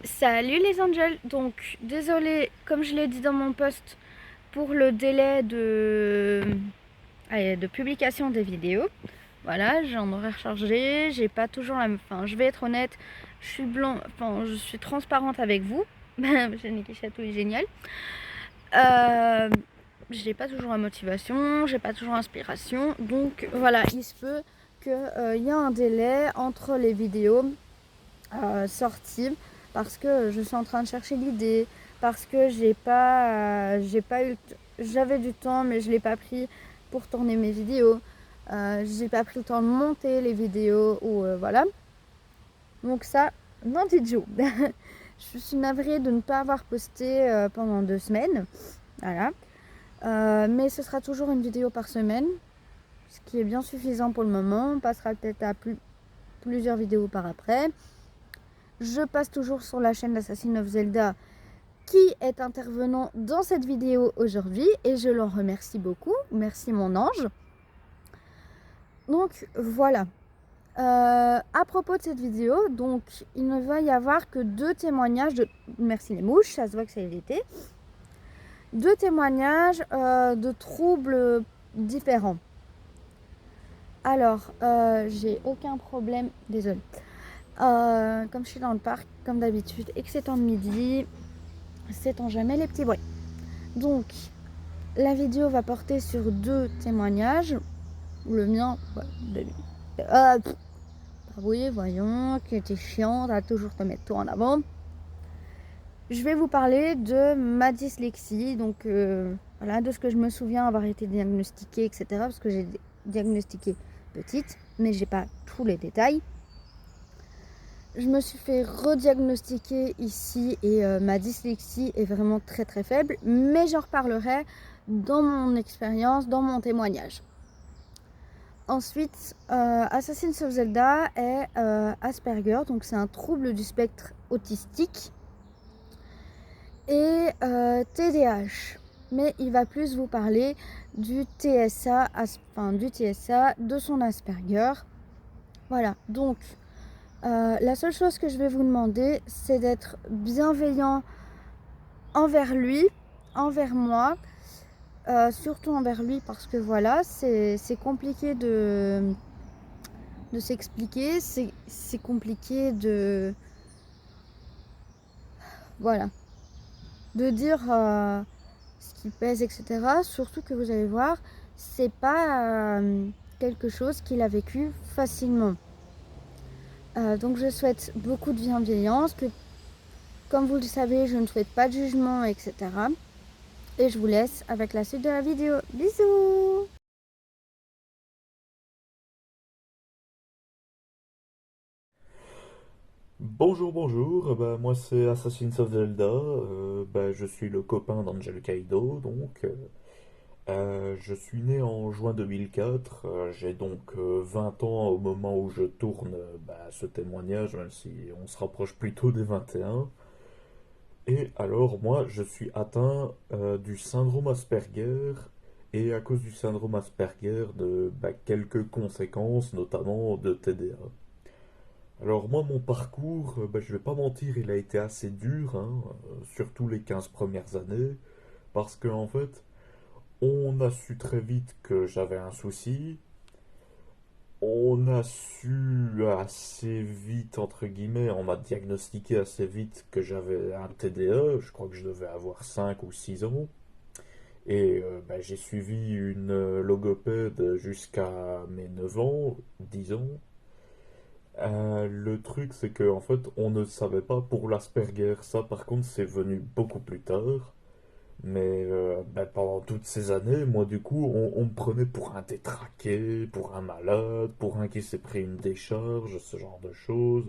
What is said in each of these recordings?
Salut les angels, donc désolé comme je l'ai dit dans mon post pour le délai de publication des vidéos. Voilà, j'en aurais rechargé, j'ai pas toujours la même. Enfin, je vais être honnête, je suis blanc, enfin, je suis transparente avec vous. J'ai Niki Chatouille, génial. Euh, j'ai pas toujours la motivation, j'ai pas toujours l'inspiration, donc voilà, il se peut qu'il y a un délai entre les vidéos sortie parce que je suis en train de chercher l'idée, parce que j'ai pas eu j'avais du temps mais je l'ai pas pris pour tourner mes vidéos. J'ai pas pris le temps de monter les vidéos ou voilà. Donc ça, non Joe. Je suis navrée de ne pas avoir posté pendant 2 semaines. Voilà. Mais ce sera toujours une vidéo par semaine, ce qui est bien suffisant pour le moment. On passera peut-être à plusieurs vidéos par après. Je passe toujours sur la chaîne d'Assassin of Zelda qui est intervenant dans cette vidéo aujourd'hui et je l'en remercie beaucoup. Merci mon ange. Donc voilà. À propos de cette vidéo, donc il ne va y avoir que 2 témoignages de... Merci les mouches, ça se voit que c'est évité. 2 témoignages de troubles différents. Alors, j'ai aucun problème, désolé. Comme je suis dans le parc, comme d'habitude, et que c'est en midi, sait-on jamais les petits bruits. Donc, la vidéo va porter sur 2 témoignages. Le mien, oui, voyons, qui était chiant, à toujours te mettre tout en avant. Je vais vous parler de ma dyslexie, donc voilà, de ce que je me souviens avoir été diagnostiquée, etc. Parce que j'ai diagnostiqué petite, mais j'ai pas tous les détails. Je me suis fait rediagnostiquer ici et ma dyslexie est vraiment très très faible, mais j'en reparlerai dans mon expérience, dans mon témoignage. Ensuite, Assassin's of Zelda est Asperger, donc c'est un trouble du spectre autistique, et TDAH. Mais il va plus vous parler du TSA, de son Asperger. Voilà, donc la seule chose que je vais vous demander, c'est d'être bienveillant envers lui, envers moi, surtout envers lui parce que voilà, c'est compliqué de s'expliquer, c'est compliqué voilà, de dire ce qui pèse, etc. Surtout que vous allez voir, c'est pas quelque chose qu'il a vécu facilement. Donc je souhaite beaucoup de bienveillance, que comme vous le savez, je ne souhaite pas de jugement, etc. Et je vous laisse avec la suite de la vidéo. Bisous! Bonjour, bonjour, moi c'est Assassin's of Zelda, je suis le copain d'Angel Kaido, je suis né en juin 2004, j'ai donc 20 ans au moment où je tourne ce témoignage, même si on se rapproche plutôt des 21. Et alors moi je suis atteint du syndrome Asperger, et à cause du syndrome Asperger de quelques conséquences, notamment de TDA. Alors moi, mon parcours, je vais pas mentir, il a été assez dur, hein, surtout les 15 premières années, parce qu'en fait, on a su très vite que j'avais un souci, on a su assez vite, entre guillemets, on m'a diagnostiqué assez vite que j'avais un TDA, je crois que je devais avoir 5 ou 6 ans, et j'ai suivi une logopède jusqu'à mes 9 ans, 10 ans. Le truc, c'est que en fait, on ne savait pas pour l'Asperger. Ça, par contre, c'est venu beaucoup plus tard. Mais pendant toutes ces années, moi, du coup, on me prenait pour un détraqué, pour un malade, pour un qui s'est pris une décharge, ce genre de choses,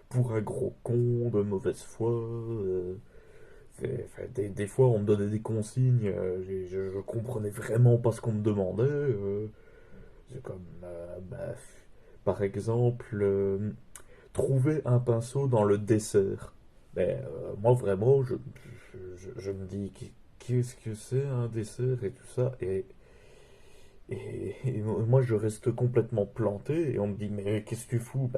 pour un gros con de mauvaise foi. Enfin, des fois, on me donnait des consignes, je comprenais vraiment pas ce qu'on me demandait. C'est comme, par exemple, trouver un pinceau dans le dessert. Moi, vraiment, je me dis, qu'est-ce que c'est un dessert et tout ça. Et Et moi, je reste complètement planté et on me dit, mais qu'est-ce que tu fous?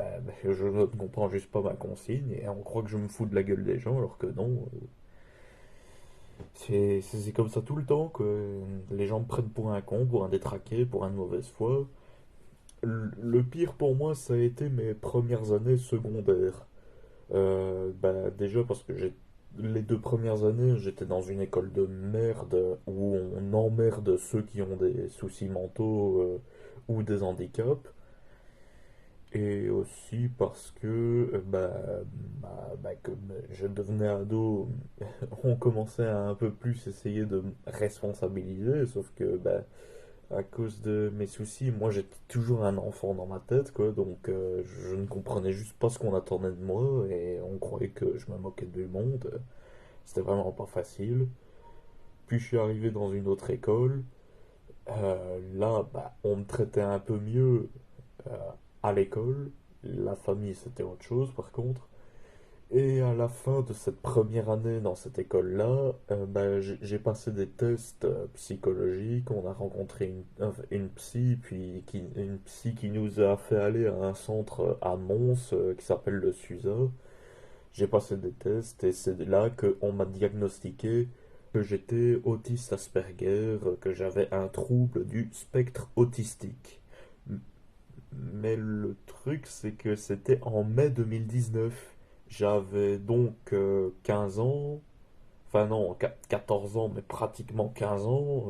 Je ne comprends juste pas ma consigne et on croit que je me fous de la gueule des gens alors que non. C'est comme ça tout le temps que les gens me prennent pour un con, pour un détraqué, pour un de mauvaise foi. Le pire pour moi, ça a été mes premières années secondaires. Déjà parce que les 2 premières années, j'étais dans une école de merde où on emmerde ceux qui ont des soucis mentaux ou des handicaps. Et aussi parce que, comme je devenais ado, on commençait à un peu plus essayer de me responsabiliser, sauf que, à cause de mes soucis, moi j'étais toujours un enfant dans ma tête, quoi, donc je ne comprenais juste pas ce qu'on attendait de moi et on croyait que je me moquais du monde. C'était vraiment pas facile. Puis je suis arrivé dans une autre école. Là, on me traitait un peu mieux euh, à l'école. La famille, c'était autre chose par contre. Et à la fin de cette première année dans cette école-là, j'ai passé des tests psychologiques. On a rencontré une psy, une psy qui nous a fait aller à un centre à Mons qui s'appelle le SUSA. J'ai passé des tests et c'est là qu'on m'a diagnostiqué que j'étais autiste Asperger, que j'avais un trouble du spectre autistique. Mais le truc, c'est que c'était en mai 2019. J'avais donc 15 ans, enfin non, 14 ans, mais pratiquement 15 ans.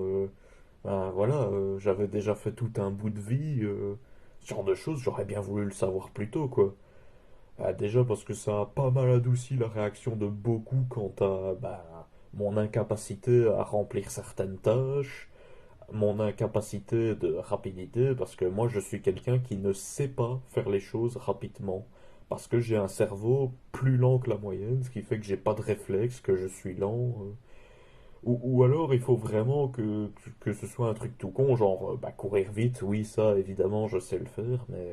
Voilà, j'avais déjà fait tout un bout de vie. Ce genre de choses, j'aurais bien voulu le savoir plus tôt, quoi. Déjà parce que ça a pas mal adouci la réaction de beaucoup quant à mon incapacité à remplir certaines tâches, mon incapacité de rapidité, parce que moi je suis quelqu'un qui ne sait pas faire les choses rapidement. Parce que j'ai un cerveau plus lent que la moyenne, ce qui fait que j'ai pas de réflexe, que je suis lent. Ou alors il faut vraiment que ce soit un truc tout con, genre courir vite, oui ça évidemment je sais le faire, mais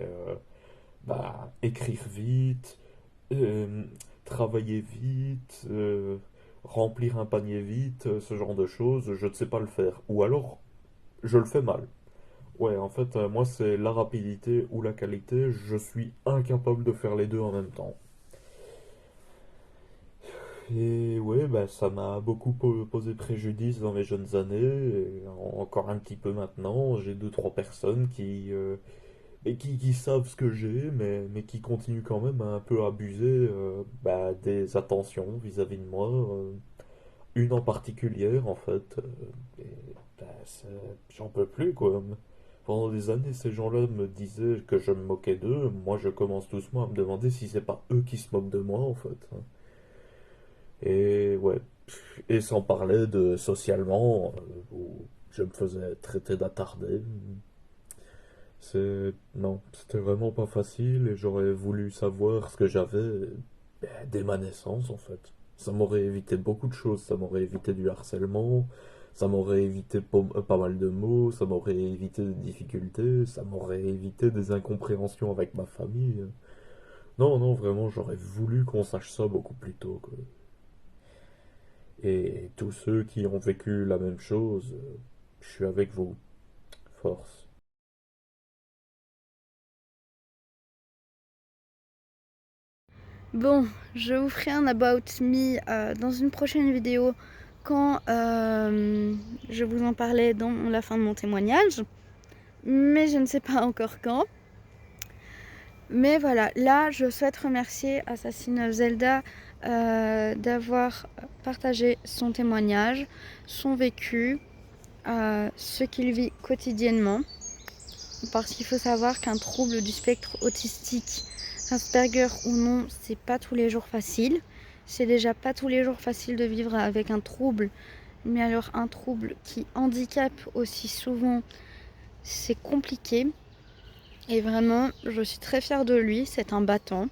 écrire vite, euh, travailler vite, remplir un panier vite, ce genre de choses, je ne sais pas le faire. Ou alors je le fais mal. Ouais, en fait, moi, c'est la rapidité ou la qualité. Je suis incapable de faire les deux en même temps. Et ouais, ça m'a beaucoup posé préjudice dans mes jeunes années. Et encore un petit peu maintenant. J'ai deux, trois personnes qui savent ce que j'ai, mais qui continuent quand même à un peu abuser des attentions vis-à-vis de moi. Une en particulière, en fait. Et, j'en peux plus, quoi. Pendant des années, ces gens-là me disaient que je me moquais d'eux. Moi, je commence doucement à me demander si c'est pas eux qui se moquent de moi, en fait. Et ouais. Et sans parler de socialement, où je me faisais traiter d'attardé. Non, c'était vraiment pas facile et j'aurais voulu savoir ce que j'avais dès ma naissance, en fait. Ça m'aurait évité beaucoup de choses. Ça m'aurait évité du harcèlement, ça m'aurait évité pas mal de mots, ça m'aurait évité des difficultés, ça m'aurait évité des incompréhensions avec ma famille. Non, non, vraiment, j'aurais voulu qu'on sache ça beaucoup plus tôt, quoi. Et tous ceux qui ont vécu la même chose, je suis avec vous. Force. Bon, je vous ferai un About Me dans une prochaine vidéo quand je vous en parlais dans la fin de mon témoignage. Mais je ne sais pas encore quand. Mais voilà, là je souhaite remercier Assassine Zelda d'avoir partagé son témoignage, son vécu, ce qu'il vit quotidiennement. Parce qu'il faut savoir qu'un trouble du spectre autistique, Asperger ou non, c'est pas tous les jours facile. C'est déjà pas tous les jours facile de vivre avec un trouble, mais alors un trouble qui handicape aussi souvent, c'est compliqué. Et vraiment, je suis très fière de lui, c'est un battant.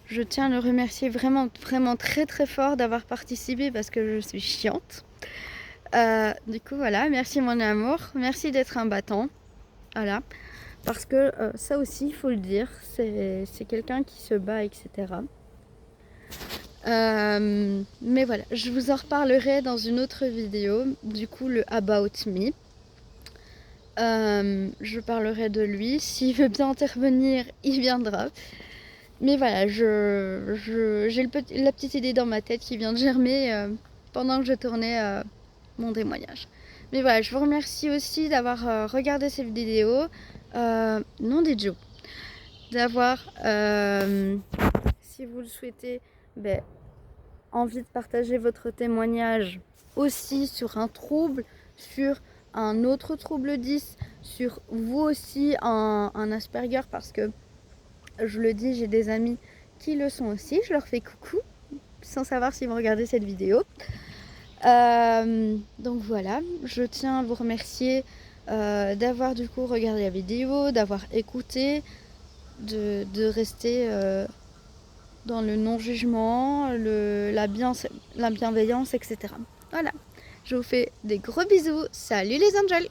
Je tiens à le remercier vraiment, vraiment très très fort d'avoir participé parce que je suis chiante. Du coup, voilà, merci mon amour, merci d'être un battant. Voilà, parce que ça aussi, il faut le dire, c'est quelqu'un qui se bat, etc. Mais voilà, je vous en reparlerai dans une autre vidéo, du coup, le About Me. Je parlerai de lui. S'il veut bien intervenir, il viendra. Mais voilà, j'ai la petite idée dans ma tête qui vient de germer pendant que je tournais mon témoignage. Mais voilà, je vous remercie aussi d'avoir regardé cette vidéo. Non des Joe. D'avoir, si vous le souhaitez, ben, envie de partager votre témoignage aussi sur un trouble, sur un autre trouble 10, sur vous aussi un Asperger, parce que je le dis, j'ai des amis qui le sont aussi, je leur fais coucou sans savoir s'ils vont regarder cette vidéo. Donc voilà, je tiens à vous remercier d'avoir du coup regardé la vidéo, d'avoir écouté, de rester dans le non-jugement, la bienveillance, etc. Voilà, je vous fais des gros bisous, salut les angels!